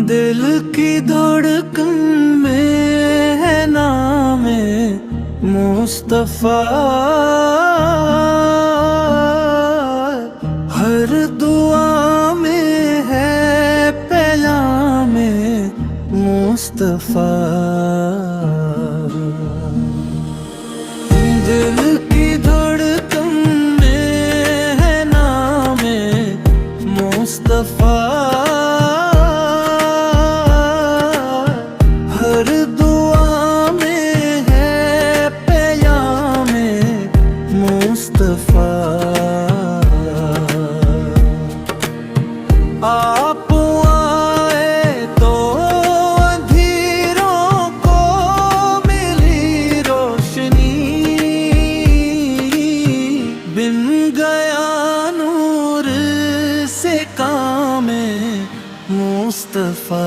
दिल की धड़कन में है नामे मुस्तफा। हर दुआ में है पैगामे मुस्तफा। दिल की धड़कन में है नामे मुस्तफा। हर दुआ में है पैगामे मुस्तफा। आप आए तो अंधेरों को मिली रोशनी। बिन गया नूर से कामे मुस्तफा।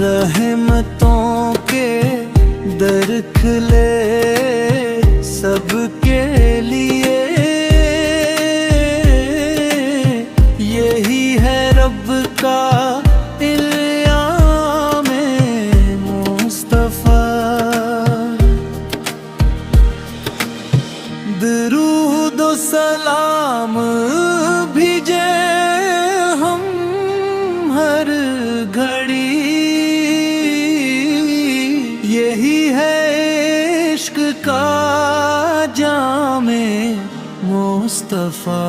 रहमतों के दर खुले सबके लिए। यही है रब का इल्हामे मुस्तफा। दरूद व सलाम भेजे हम हर घड़ी। यही है इश्क का जामे मुस्तफा।